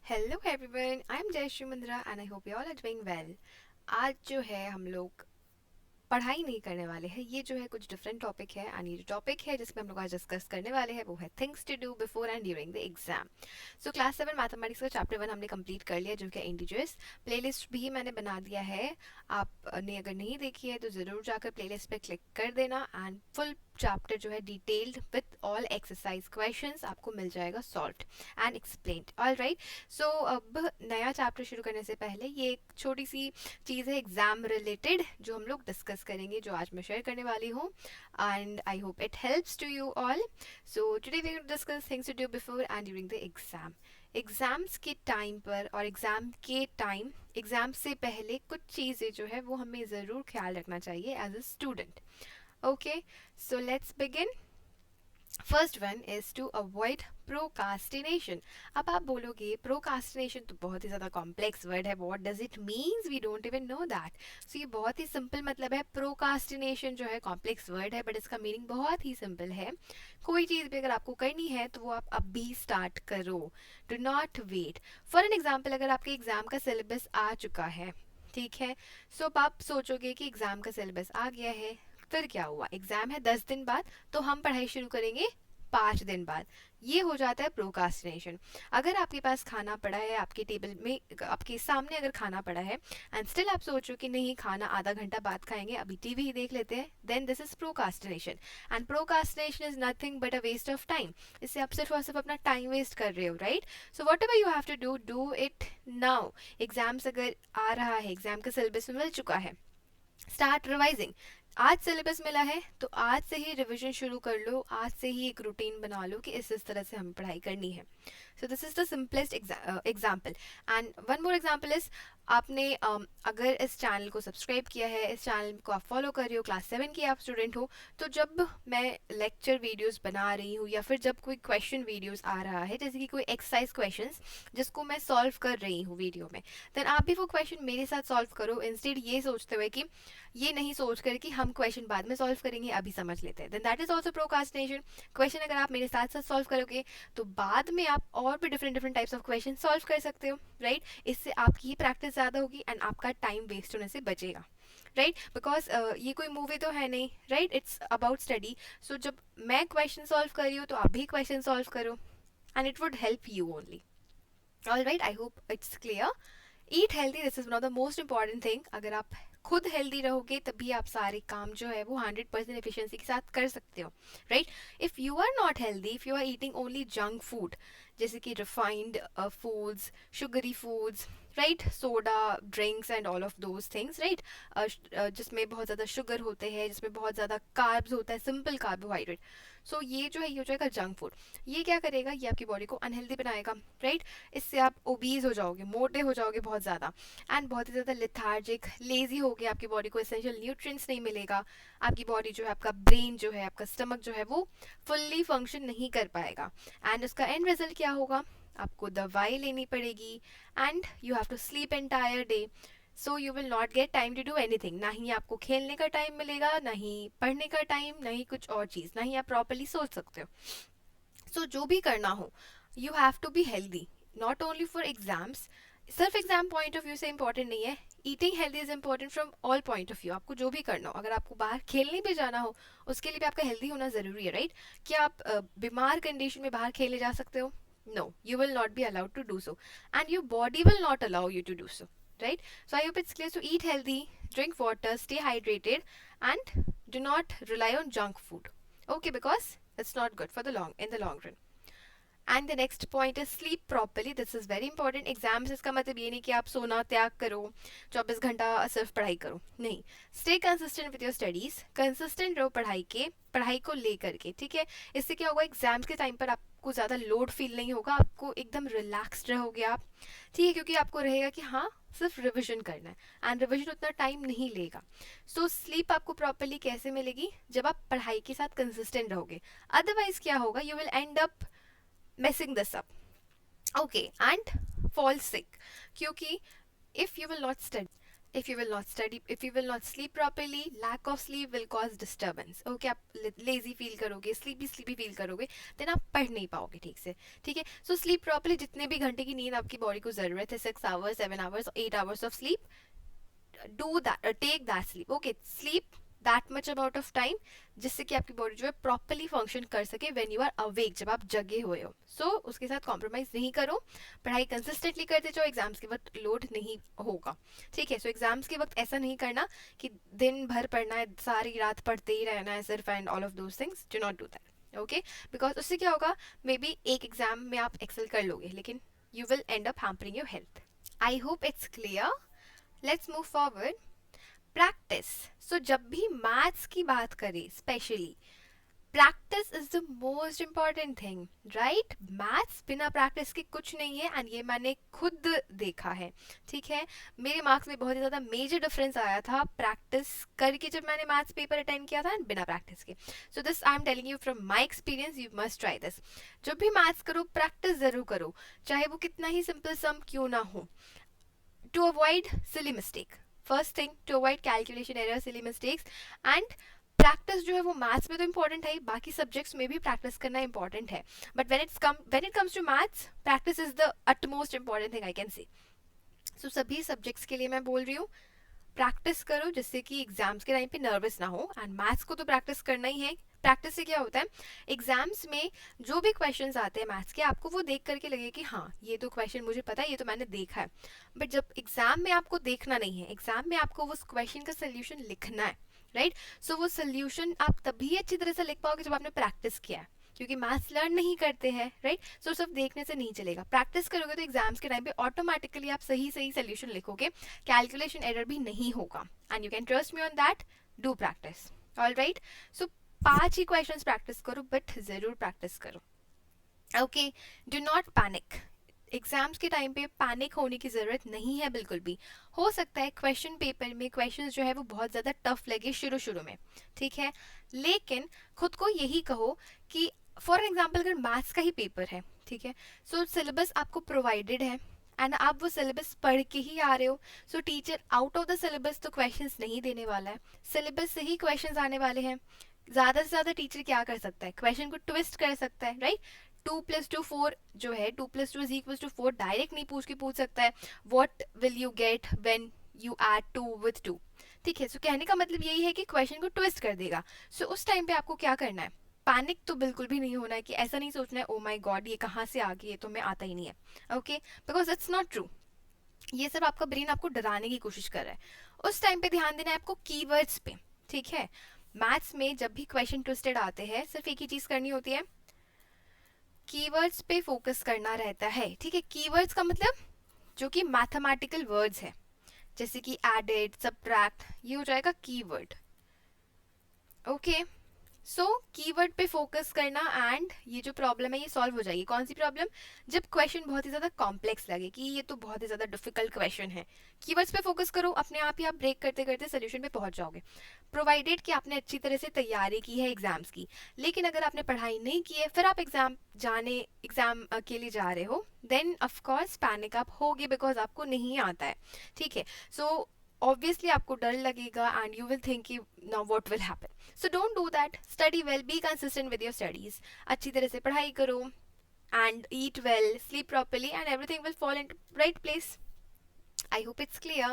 Hello everyone, I am Jayshree Mundra and I hope you all are doing well. आज जो है हम लोग पढ़ाई नहीं करने वाले हैं। ये जो है कुछ डिफरेंट टॉपिक है एंड ये जो टॉपिक है जिसमें हम लोग आज डिस्कस करने वाले हैं वो है things to do before and during the exam. So class 7 mathematics का चैप्टर 1 हमने कंप्लीट कर लिया जो कि इंटीजर्स। प्लेलिस्ट भी मैंने बना दिया है, आपने अगर नहीं देखी है तो ज़रूर जाकर प्लेलिस्ट पे क्लिक कर देना एंड फुल चैप्टर जो है detailed with all exercise questions आपको मिल जाएगा solve and explained. All right, so अब नया चैप्टर शुरू करने से पहले ये एक छोटी सी चीज़ है एग्जाम रिलेटेड जो हम लोग डिस्कस करेंगे, जो आज मैं शेयर करने वाली हूँ and I hope it helps to you all. So today we will discuss things to do before and during the exam. Exams के टाइम पर और एग्जाम के टाइम, एग्जाम से पहले कुछ चीज़ें जो है वो हमें ज़रूर ख्याल रखना चाहिए as a student. Okay, so let's begin. First one is to avoid procrastination. अब आप बोलोगे प्रोकास्टिनेशन तो बहुत ही ज़्यादा कॉम्प्लेक्स वर्ड है, what does it means, we don't even know that. So ये बहुत ही सिंपल मतलब है। प्रोकास्टिनेशन जो है कॉम्प्लेक्स वर्ड है बट इसका मीनिंग बहुत ही सिंपल है। कोई चीज़ भी अगर आपको करनी है तो वो आप अभी स्टार्ट करो, do not wait. For an example, अगर आपके एग्जाम का सिलेबस आ चुका है, ठीक है, सो अब आप सोचोगे कि एग्जाम का सिलेबस आ गया है, फिर क्या हुआ, एग्जाम है 10 दिन बाद तो हम पढ़ाई शुरू करेंगे 5 दिन बाद। ये हो जाता है प्रोकास्टिनेशन। अगर आपके पास खाना पड़ा है, आपके टेबल में आपके सामने अगर खाना पड़ा है एंड स्टिल आप सोचो कि नहीं खाना आधा घंटा बाद खाएंगे, अभी टीवी ही देख लेते हैं, then this is procrastination. And procrastination is nothing but a waste of time. इससे आप सिर्फ और सिर्फ अपना टाइम वेस्ट कर रहे हो, right. So whatever you have to do, do it now. Exams अगर आ रहा है, एग्जाम का सिलेबस मिल चुका है, स्टार्ट रिवाइजिंग। आज सिलेबस मिला है तो आज से ही रिवीजन शुरू कर लो, आज से ही एक रूटीन बना लो कि इस तरह से हमें पढ़ाई करनी है। So this is the simplest example. And one more example is, आपने अगर इस चैनल को सब्सक्राइब किया है, इस चैनल को आप फॉलो कर रहे हो, क्लास 7 की आप स्टूडेंट हो, तो जब मैं लेक्चर वीडियोस बना रही हूँ या फिर जब कोई क्वेश्चन वीडियोस आ रहा है, जैसे कि कोई एक्सरसाइज क्वेश्चंस जिसको मैं सॉल्व कर रही हूँ वीडियो में, देन आप भी वो क्वेश्चन मेरे साथ सॉल्व करो, इंस्टेड ये सोचते हुए कि ये नहीं सोच कर कि हम क्वेश्चन बाद में सॉल्व करेंगे, अभी समझ लेते हैं, then that is also procrastination. Question अगर आप मेरे साथ साथ सॉल्व करोगे तो बाद में आप और भी different different types of question solve कर सकते हो, राइट। इससे आपकी ही प्रैक्टिस ज़्यादा होगी एंड आपका टाइम वेस्ट होने से बचेगा, राइट। बिकॉज ये कोई मूवी तो है नहीं, राइट, इट्स अबाउट स्टडी। सो जब मैं क्वेश्चन सॉल्व कर रही हूँ तो आप भी क्वेश्चन सॉल्व करो and it would help you only. All right, I hope it's clear. Eat healthy, this is one of the most important thing. अगर आप खुद हेल्दी रहोगे तभी आप सारे काम जो है वो 100% एफिशिएंसी के साथ कर सकते हो, right. If you are not healthy, if you are eating only junk food, जैसे कि refined foods, sugary foods, right, soda drinks and all of those things, right, जिसमें बहुत ज़्यादा शुगर होते हैं, जिसमें बहुत ज़्यादा कार्ब्स होता है, सिंपल कार्बोहाइड्रेट, सो ये जो है ये हो जाएगा जंक फूड। ये क्या करेगा, ये आपकी बॉडी को अनहेल्दी बनाएगा, राइट। इससे आप ओबीज हो जाओगे, मोटे हो जाओगे बहुत ज़्यादा, एंड बहुत ही ज़्यादा लिथार्जिक, लेजी हो गए, आपकी बॉडी को एसेंशियल न्यूट्रिएंट्स नहीं मिलेगा, आपकी बॉडी जो है, आपका ब्रेन जो है, आपका स्टमक जो है वो फुल्ली फंक्शन नहीं कर पाएगा एंड उसका एंड रिजल्ट क्या होगा, आपको दवाई लेनी पड़ेगी and you have to sleep entire day. So you will not get time to do anything, ना ही आपको खेलने का टाइम मिलेगा, ना ही पढ़ने का टाइम, ना ही कुछ और चीज़, ना ही आप प्रॉपरली सोच सकते हो। सो जो भी करना हो, you have to be healthy, not only for exams. सिर्फ एग्जाम पॉइंट ऑफ व्यू से इंपॉर्टेंट नहीं है, eating healthy is important from all point of view. आपको जो भी करना हो, अगर आपको बाहर खेलने भी जाना हो उसके लिए भी आपका हेल्दी होना ज़रूरी है, राइट। क्या आप बीमार कंडीशन में बाहर खेले जा सकते हो? No, you will not be allowed to do so, and your body will not allow you to do so, right. So I hope it's clear. So eat healthy, drink water, stay hydrated, and do not rely on junk food, okay, because it's not good for the long run. And the next point is sleep properly, this is very important. Exams इसका मतलब ये नहीं कि आप सोना त्याग करो, 24 घंटा सिर्फ पढ़ाई करो, नहीं। Stay consistent with your studies, consistent रहो पढ़ाई को लेकर के, ठीक है। इससे क्या होगा, एग्जाम्स के टाइम पर आपको ज़्यादा लोड फील नहीं होगा, आपको एकदम रिलैक्सड रहोगे आप, ठीक है, क्योंकि आपको रहेगा कि हाँ सिर्फ रिविजन करना है एंड रिविजन उतना टाइम नहीं लेगा। सो स्लीप आपको प्रॉपरली कैसे मिलेगी, जब आप पढ़ाई के साथ कंसिस्टेंट रहोगे। अदरवाइज क्या होगा, you will end up messing this up, okay, and fall sick, क्योंकि if you will not study, if you will not study, if you will not sleep properly, lack of sleep will cause disturbance. Okay, आप lazy feel करोगे, sleepy sleepy feel करोगे, then आप पढ़ नहीं पाओगे ठीक से. ठीक है, सो स्लीप प्रॉपर्ली. जितने भी घंटे की नींद आपकी बॉडी को जरूरत है, 6 hours, 7 hours, 8 hours of sleep, do that, take that sleep. Okay, sleep that much amount of time, जिससे कि आपकी बॉडी जो है प्रॉपरली फंक्शन कर सके व्हेन यू आर अवेक, जब आप जगे हुए हो. सो उसके साथ कॉम्प्रोमाइज नहीं करो, पढ़ाई कंसिस्टेंटली करते जाओ, एग्जाम्स के वक्त लोड नहीं होगा. ठीक है, सो एग्जाम्स के वक्त ऐसा नहीं करना कि दिन भर पढ़ना है, सारी रात पढ़ते ही रहना है सिर्फ, and all of those things. Do not do that. Okay, because उससे क्या होगा, मे बी एक एग्जाम में आप एक्सेल कर लोगे, लेकिन you will end up hampering your health. I hope it's clear. Let's move forward. Practice. So जब भी मैथ्स की बात करें, specially practice is the most important thing, right. Maths बिना प्रैक्टिस के कुछ नहीं है, एंड ये मैंने खुद देखा है. ठीक है, मेरे मार्क्स में बहुत ही ज़्यादा मेजर डिफरेंस आया था प्रैक्टिस करके जब मैंने मैथ्स पेपर अटेंड किया था, एंड बिना प्रैक्टिस के. So this I am telling you from my experience, you must try this. जब भी मैथ्स करो, प्रैक्टिस जरूर करो, चाहे वो कितना ही सिंपल सम क्यों ना हो, to avoid silly mistake. First thing, to avoid calculation error, silly mistakes. And practice जो है वो मैथ्स में तो इंपॉर्टेंट है, बाकी सब्जेक्ट्स में भी प्रैक्टिस करना इंपॉर्टेंट है, but when it comes to maths, practice is the utmost important thing I can say. So सभी सब्जेक्ट्स के लिए मैं बोल रही हूँ, प्रैक्टिस करो, जिससे कि एग्जाम्स के टाइम पे नर्वस ना हो. एंड मैथ्स को तो प्रैक्टिस करना ही है. प्रैक्टिस से क्या होता है, एग्जाम्स में जो भी क्वेश्चंस आते हैं मैथ्स के, आपको वो देख करके लगे कि हाँ ये तो क्वेश्चन मुझे पता है, ये तो मैंने देखा है. बट जब एग्जाम में आपको देखना नहीं है, एग्जाम में आपको उस क्वेश्चन का सोल्यूशन लिखना है, राइट. सो वो सोल्यूशन आप तभी अच्छी तरह से लिख पाओगे जब आपने प्रैक्टिस किया है, क्योंकि मैथ्स लर्न नहीं करते हैं, राइट. सो सिर्फ देखने से नहीं चलेगा, प्रैक्टिस करोगे तो एग्जाम्स के टाइम पे ऑटोमेटिकली आप सही सही सोल्यूशन लिखोगे, कैलकुलेशन एरर भी नहीं होगा. And you can trust me on that. Do practice. Alright, so 5 he questions practice करो, बट जरूर प्रैक्टिस करो. Okay, do not panic. Exams के टाइम पे पैनिक होने की ज़रूरत नहीं है बिल्कुल भी. हो सकता है क्वेश्चन पेपर में क्वेश्चंस जो है वो बहुत ज़्यादा टफ लगे शुरू शुरू में, ठीक है, लेकिन खुद को यही कहो कि फॉर एग्जाम्पल अगर मैथ्स का ही पेपर है, ठीक है, सो सिलेबस आपको प्रोवाइडेड है, एंड आप वो सिलेबस पढ़ के ही आ रहे हो. सो teacher out of the syllabus तो क्वेश्चंस नहीं देने वाला है, सिलेबस से ही क्वेश्चंस आने वाले हैं. ज़्यादा से ज़्यादा टीचर क्या कर सकता है, क्वेश्चन को ट्विस्ट कर सकता है, राइट. 2+2 4 जो है, 2+2 इज इक्वल टू 4 डायरेक्ट नहीं पूछ सकता है, what will you get when you add 2 with 2. ठीक है, सो कहने का मतलब यही है कि क्वेश्चन को ट्विस्ट कर देगा. सो उस टाइम पे आपको क्या करना है, पैनिक तो बिल्कुल भी नहीं होना है, कि ऐसा नहीं सोचना है ओ माय गॉड ये कहाँ से आ गई, ये तो मैं आता ही नहीं है. Okay, because it's not true. ये सब आपका ब्रेन आपको डराने की कोशिश कर रहा है. उस टाइम पे ध्यान देना है आपको कीवर्ड्स पे. ठीक है, मैथ्स में जब भी क्वेश्चन ट्विस्टेड आते हैं, सिर्फ एक ही चीज़ करनी होती है, कीवर्ड्स पे फोकस करना रहता है. ठीक है, कीवर्ड्स का मतलब जो कि मैथमेटिकल वर्ड्स है, जैसे कि एडेड, सबट्रैक्ट, ये हो जाएगा कीवर्ड. ओके, सो कीवर्ड पे फोकस करना, एंड ये जो प्रॉब्लम है ये सॉल्व हो जाएगी. कौन सी प्रॉब्लम, जब क्वेश्चन बहुत ही ज़्यादा कॉम्प्लेक्स लगे कि ये तो बहुत ही ज़्यादा डिफिकल्ट क्वेश्चन है, कीवर्ड्स पे फोकस करो, अपने आप ही आप ब्रेक करते करते सोल्यूशन पे पहुंच जाओगे, प्रोवाइडेड कि आपने अच्छी तरह से तैयारी की है एग्जाम्स की. लेकिन अगर आपने पढ़ाई नहीं की है, फिर आप एग्जाम के लिए जा रहे हो, देन ऑफकोर्स पैनिक आप होगे, बिकॉज आपको नहीं आता है. ठीक है, सो obviously आपको डर लगेगा, and you will think now what will happen. So don't do that. Study well, be consistent with your studies. अच्छी तरह से पढ़ाई करो, and eat well, sleep properly, and everything will fall into right place. I hope it's clear.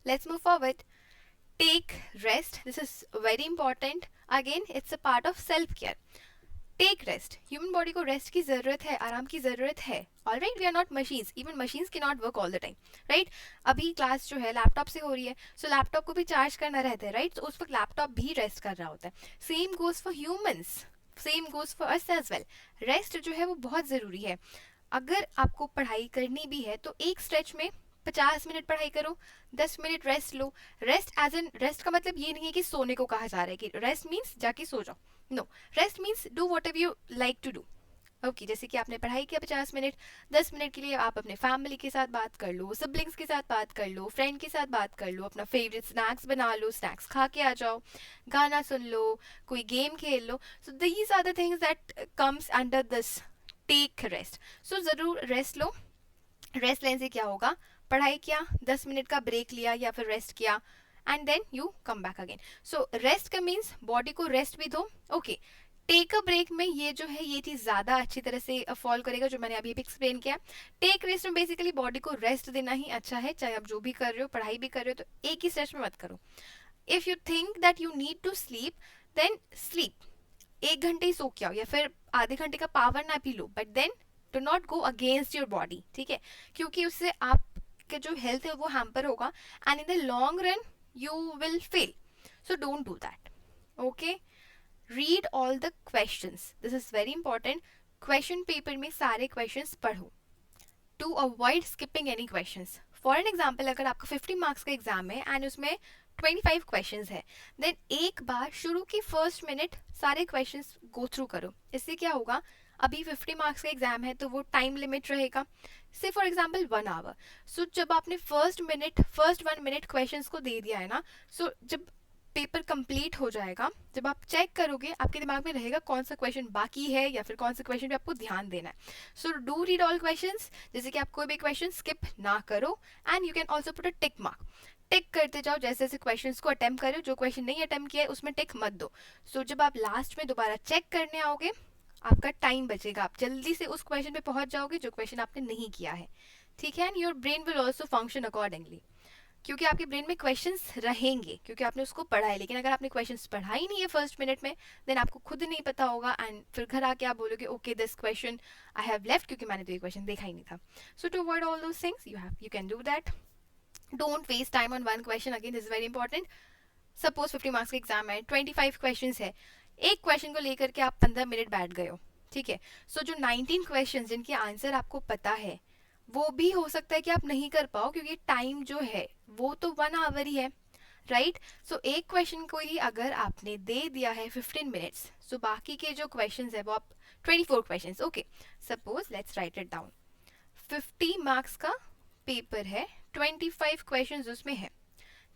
Let's move forward. Take rest. This is very important. Again, it's a part of self-care. Take rest. Human body को rest की ज़रूरत है, आराम की ज़रूरत है. All right, we are not machines, even machines can not work all the time, right. अभी class जो है लैपटॉप से हो रही है, सो लैपटॉप को भी चार्ज करना रहता है, राइट. तो उस वक्त लैपटॉप भी रेस्ट कर रहा होता है. Same goes for humans, same goes for us as well. Rest जो है वो बहुत ज़रूरी है. अगर आपको पढ़ाई करनी भी है तो एक स्ट्रेच में 50 मिनट पढ़ाई करो, 10 मिनट रेस्ट लो. रेस्ट एज एन, रेस्ट का मतलब ये नहीं है कि सोने को कहा जा रहा है कि रेस्ट मीन्स जाके सो जाओ. No, rest means do whatever you like to do. Okay, जैसे कि आपने पढ़ाई किया 50 मिनट, 10 मिनट के लिए आप अपने फैमिली के साथ बात कर लो, सिबलिंग्स के साथ बात कर लो, फ्रेंड के साथ बात कर लो, अपना फेवरेट स्नैक्स बना लो, स्नैक्स खा के आ जाओ, गाना सुन लो, कोई गेम खेल लो. So these are the things that comes under this take rest. So ज़रूर रेस्ट लो. रेस्ट लेने से क्या होगा, पढ़ाई किया, 10 मिनट का ब्रेक लिया या फिर रेस्ट किया, and then you come back again. So rest का मीन्स बॉडी को रेस्ट भी दो. ओके, टेक अ ब्रेक में ये जो है ये चीज ज्यादा अच्छी तरह से फॉल करेगा, जो मैंने अभी भी एक्सप्लेन किया. टेक रेस्ट में बेसिकली बॉडी को रेस्ट देना ही अच्छा है, चाहे आप जो भी कर रहे हो, पढ़ाई भी कर रहे हो, तो एक ही स्ट्रेच में मत करो. If you think that you need to sleep, then sleep. 1 घंटे ही सो के आओ या फिर आधे घंटे का पावर नैप ही लो, but then do not go against your body, ठीक है, क्योंकि उससे आपके जो हेल्थ है वो हैम्पर होगा, and in the long run you will fail. So don't do that. Okay, read all the questions. This is very important. Question paper में सारे questions पढ़ो to avoid skipping any questions. For an example, अगर आपका 50 marks का exam है and उसमें 25 questions है, then एक बार शुरू की फर्स्ट मिनट सारे क्वेश्चंस गो थ्रू करो. इससे क्या होगा, अभी 50 मार्क्स का एग्जाम है तो वो टाइम लिमिट रहेगा, से फॉर एग्जांपल 1 आवर. सो जब आपने फर्स्ट 1 मिनट क्वेश्चंस को दे दिया है ना, सो जब पेपर कंप्लीट हो जाएगा, जब आप चेक करोगे आपके दिमाग में रहेगा कौन सा क्वेश्चन बाकी है या फिर कौन सा क्वेश्चन पे आपको ध्यान देना है. So do read all questions, जैसे कि आप कोई भी क्वेश्चन स्किप ना करो, and you can also put a tick mark. Tick करते जाओ जैसे जैसे क्वेश्चंस को अटेम्प्ट करो, जो क्वेश्चन नहीं अटेम्प्ट किया है उसमें टिक मत दो. सो जब आप लास्ट में दोबारा चेक करने आओगे, आपका टाइम बचेगा, आप जल्दी से उस क्वेश्चन पे पहुंच जाओगे जो क्वेश्चन आपने नहीं किया है, ठीक है. And your brain will also function accordingly, क्योंकि आपके ब्रेन में क्वेश्चंस रहेंगे क्योंकि आपने उसको पढ़ा है. लेकिन अगर आपने क्वेश्चंस पढ़ा ही नहीं है फर्स्ट मिनट में, देन आपको खुद नहीं पता होगा, एंड फिर घर आके आप बोलोगे okay this question I have left, क्योंकि मैंने तो ये क्वेश्चन देखा ही नहीं था. So to avoid all those things you can do that. Don't waste time on one question, again this is very important. Suppose 50 marks का एग्जाम है, 25 क्वेश्चन है, एक क्वेश्चन को लेकर के आप 15 मिनट बैठ गए हो, ठीक है. सो जो 19 क्वेश्चन जिनके आंसर आपको पता है, वो भी हो सकता है कि आप नहीं कर पाओ, क्योंकि टाइम जो है वो तो 1 आवर ही है, राइट. सो एक क्वेश्चन को ही अगर आपने दे दिया है 15 मिनट्स, सो बाकी के जो क्वेश्चन है वो आप 24 question, okay, suppose let's write it down. 50 marks का पेपर है, 25 क्वेश्चन उसमें है,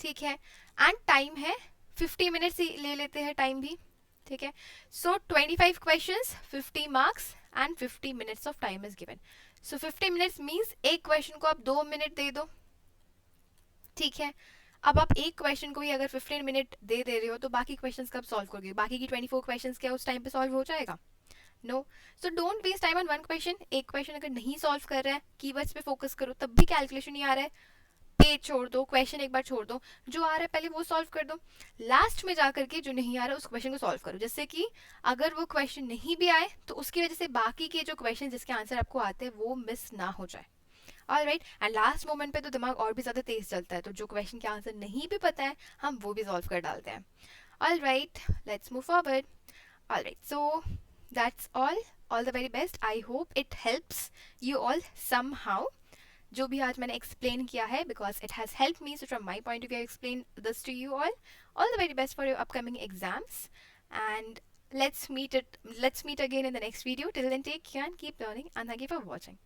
ठीक है, एंड टाइम है 50 मिनट्स ही ले लेते हैं टाइम भी, ठीक है. सो 25 questions, 50 marks and 50 minutes of time is given. So 50 minutes means एक क्वेश्चन को आप 2 मिनट दे दो, ठीक है. अब आप एक क्वेश्चन को ही अगर 15 मिनट दे रहे हो, तो बाकी क्वेश्चंस कब सॉल्व करोगे, बाकी की 24 क्वेश्चंस क्या उस टाइम पे सॉल्व हो जाएगा? No. So don't waste time on one question. एक क्वेश्चन अगर नहीं सॉल्व कर रहा है, कीवर्ड्स पे फोकस करो, तब भी कैलकुलेशन नहीं आ रहा है, पेज छोड़ दो, क्वेश्चन एक बार छोड़ दो, जो आ रहा है पहले वो सॉल्व कर दो, लास्ट में जाकर के जो नहीं आ रहा उस क्वेश्चन को सॉल्व करो, जिससे कि अगर वो क्वेश्चन नहीं भी आए तो उसकी वजह से बाकी के जो क्वेश्चन जिसके आंसर आपको आते हैं वो मिस ना हो जाए. ऑलराइट, एंड लास्ट मोमेंट पे तो दिमाग और भी ज्यादा तेज चलता है, तो जो क्वेश्चन के आंसर नहीं भी पता है हम वो भी सॉल्व कर डालते हैं. Alright, let's move forward. Alright, so that's all the very best. I hope it helps you all somehow, जो भी आज मैंने एक्सप्लेन किया है, because it has help me. So from my point of view explain this to you all the very best for your upcoming exams, and let's meet again in the next video. Till then, take care and keep learning, and thank you for watching.